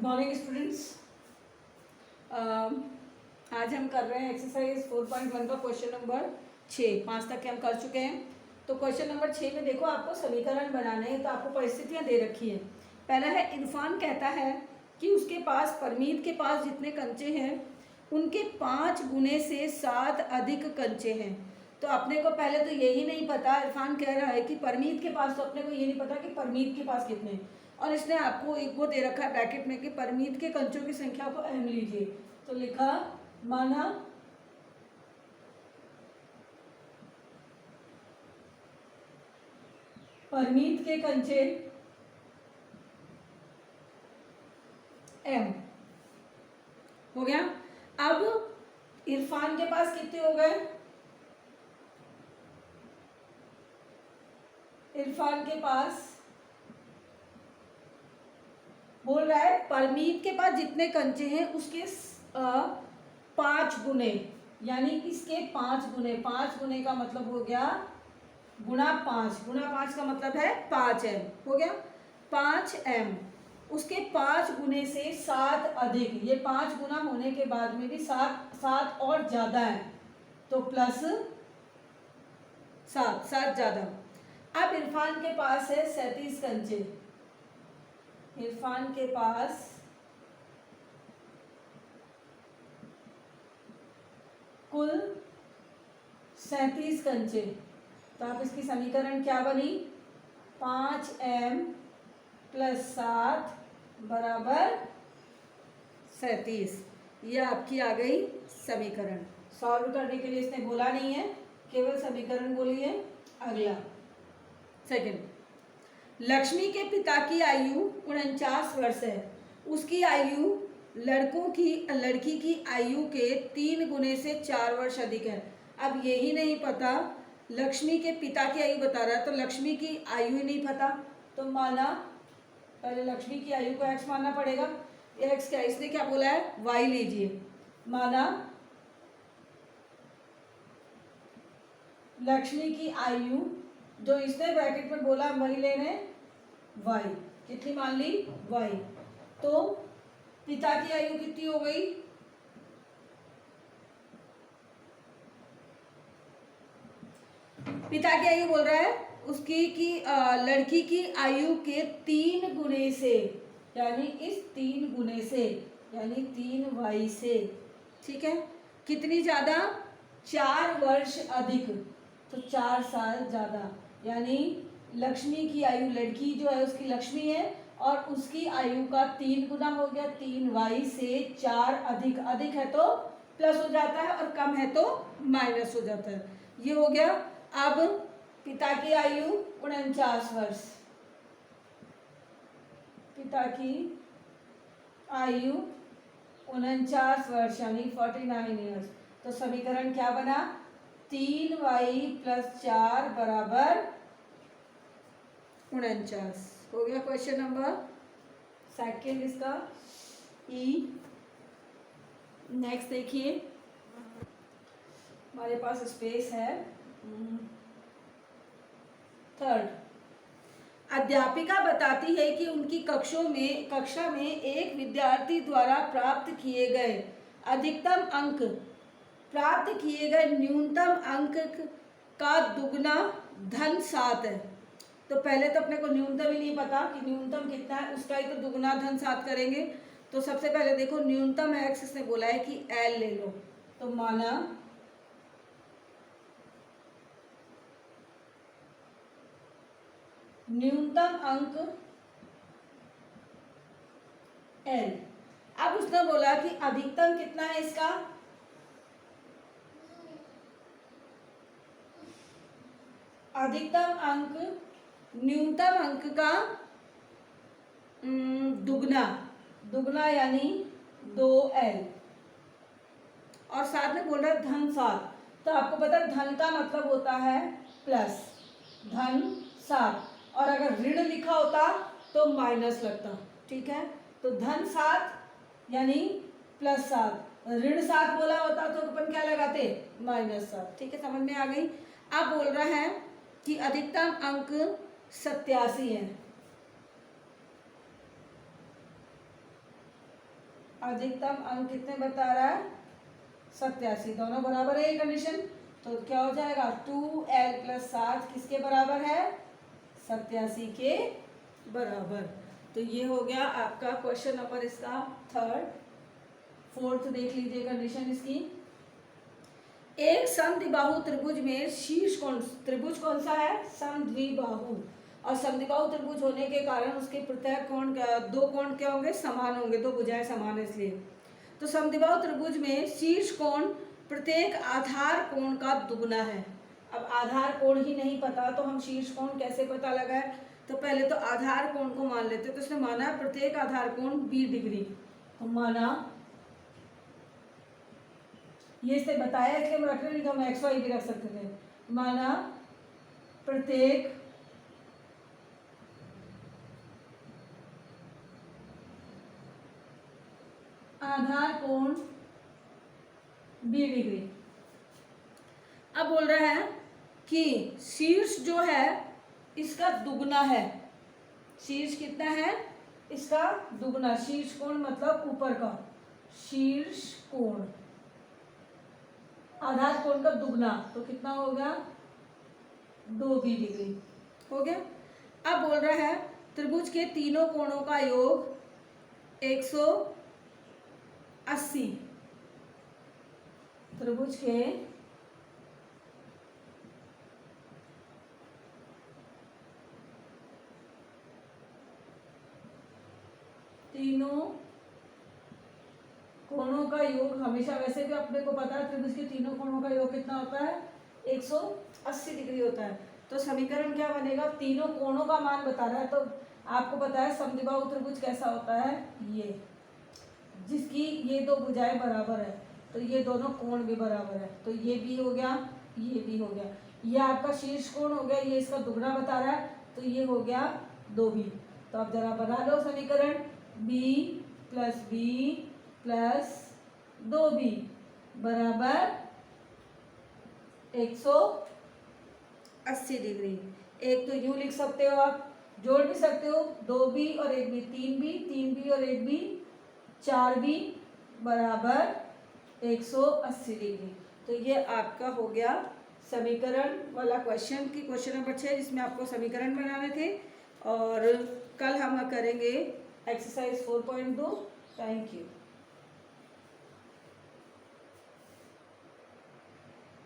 Morning students. आज हम कर रहे हैं एक्सरसाइज 4.1 का क्वेश्चन नंबर 6। 5 तक के हम कर चुके हैं। तो क्वेश्चन नंबर 6 में देखो, आपको समीकरण बनाने हैं। तो आपको परिस्थितियां दे रखी है। पहला है, इरफान कहता है कि उसके पास परमीत के पास जितने कंचे हैं उनके 5 गुने से 7 अधिक कंचे हैं। तो अपने को पहले तो यही नहीं पता, इरफान कह रहा है कि परमीत के पास, तो अपने को ये नहीं पता कि परमीत के पास कितने हैं। और इसने आपको एक वो दे रखा है ब्रैकेट में कि परमीत के कंचों की संख्या को m लीजिए। तो लिखा, माना परमीत के कंचे m हो गया। अब इरफान के पास कितने हो गए? इरफान के पास बोल रहा है परमीत के पास जितने कंचे हैं उसके 5 गुने, यानी इसके 5 गुने। 5 गुने का मतलब हो गया गुणा 5, गुणा 5 का मतलब है 5m हो गया। 5m उसके 5 गुने से 7 अधिक, ये 5 गुना होने के बाद में भी 7 और ज्यादा है, तो प्लस 7 ज्यादा। अब इरफान के पास है 37 कंचे। इरफान के पास कुल 37 कंचे। तो आप इसकी समीकरण क्या बनी? 5m + 7 बराबर 37। ये आपकी आ गई समीकरण। सॉल्व करने के लिए इसने बोला नहीं है, केवल समीकरण बोली है। अगला सेकंड, लक्ष्मी के पिता की आयु 49 वर्ष है। उसकी आयु लड़की की आयु के 3 गुने से 4 वर्ष अधिक है। अब यही नहीं पता, लक्ष्मी के पिता की आयु बता रहा है, तो लक्ष्मी की आयु ही नहीं पता। तो माना पहले लक्ष्मी की आयु को x मानना पड़ेगा। x क्या, इसने क्या बोला है? y लीजिए। माना लक्ष्मी की आयु, जो इसने ब्रैकेट में बोला वही लेने, y कितनी मान ली? y। तो पिता की आयु कितनी हो गई? पिता की आयु बोल रहा है उसकी की लड़की की आयु के 3 गुने से, यानी इस 3 गुने से, यानी 3y से, ठीक है। कितनी ज्यादा? 4 वर्ष अधिक, तो 4 साल ज्यादा। यानी लक्ष्मी की आयु, लड़की जो है उसकी लक्ष्मी है, और उसकी आयु का 3 गुना हो गया, 3y से 4 अधिक। अधिक है तो प्लस हो जाता है और कम है तो माइनस हो जाता है। ये हो गया। अब पिता की आयु 49 वर्ष, पिता की आयु 49 वर्ष यानी 49 ईयर्स। तो समीकरण क्या बना? 3y + 4 बराबर 49 हो गया। क्वेश्चन नंबर सेकेंड इसका ई। नेक्स्ट देखिए, हमारे पास स्पेस है। थर्ड, अध्यापिका बताती है कि उनकी कक्षा में एक विद्यार्थी द्वारा प्राप्त किए गए अधिकतम अंक प्राप्त किए गए न्यूनतम अंक का दुगना धन 7 है। तो पहले तो अपने को न्यूनतम ही नहीं पता कि न्यूनतम कितना है, उसका ही तो दुगना धन 7 करेंगे। तो सबसे पहले देखो, न्यूनतम x इसने बोला है कि l ले लो। तो माना न्यूनतम अंक l। अब उसने बोला कि अधिकतम कितना है इसका? अधिकतम अंक न्यूनतम अंक का दुगना यानी 2l, और साथ में बोल रहा है धन 7। तो आपको पता है धन का मतलब होता है प्लस, धन 7, और अगर ऋण लिखा होता तो माइनस लगता, ठीक है। तो धन 7 यानी +7, ऋण 7 बोला होता तो अपन क्या लगाते? -7, ठीक है। समझ में आ गई। अब बोल रहा है कि अधिकतम अंक 87 है। अधिकतम अंक कितने बता रहा है? 87। दोनों बराबर है ये कंडीशन, तो क्या हो जाएगा 2l + 7 किसके बराबर है? 87 के बराबर। तो ये हो गया आपका क्वेश्चन नंबर इसका थर्ड। फोर्थ देख लीजिए कंडीशन इसकी। एक समद्विबाहु त्रिभुज में शीर्ष कोण, त्रिभुज कौन सा है? समद्विबाहु। और समद्विबाहु त्रिभुज होने के कारण उसके प्रत्येक कोण, दो कोण क्या होंगे? समान होंगे, दो भुजाएं समान है इसलिए। तो समद्विबाहु त्रिभुज में शीर्ष कोण प्रत्येक आधार कोण का दुगुना है। अब आधार कोण ही नहीं पता तो हम शीर्ष कोण कैसे पता लगाए? तो पहले तो आधार कोण को मान लेते। तो इसने माना प्रत्येक आधार कोण 20 डिग्री। तो माना, ये इसने बताया इसलिए हम रख रहे, नहीं तो हम XY भी रख सकते थे। माना प्रत्येक आधार कोण 20 डिग्री। अब बोल रहा है कि शीर्ष जो है इसका दुगना है। शीर्ष कितना है? इसका दुगना। शीर्ष कोण मतलब ऊपर का शीर्ष कोण, आधार कोण का दुगना, तो कितना हो गया? 2b डिग्री हो गया। अब बोल रहा है त्रिभुज के तीनों कोणों का योग 180। त्रिभुज के तीनों कोणों का योग, हमेशा वैसे भी अपने को पता है त्रिभुज के तीनों कोणों का योग कितना होता है? 180 डिग्री होता है। तो समीकरण क्या बनेगा? तीनों कोणों का मान बता रहा है, तो आपको पता है समद्विबाहु त्रिभुज कैसा होता है? ये जिसकी ये दो भुजाएं बराबर है, तो ये दोनों कोण भी बराबर है। तो ये भी हो गया, ये भी हो गया। ये आपका शीर्ष कोण हो गया, ये इसका दुगना बता रहा है, तो ये हो गया 2b। तो आप जरा बना लो समीकरण, b + b + 2b बराबर 180 डिग्री। एक तो यूं लिख सकते हो, आप जोड़ भी सकते हो, 2b और 1b 3b, 3b और 1b 4b बराबर 180 डिग्री। तो ये आपका हो गया समीकरण वाला क्वेश्चन की क्वेश्चन नंबर 6, जिसमें आपको समीकरण बनाने थे। और कल हम करेंगे एक्सरसाइज 4.2। Thank you.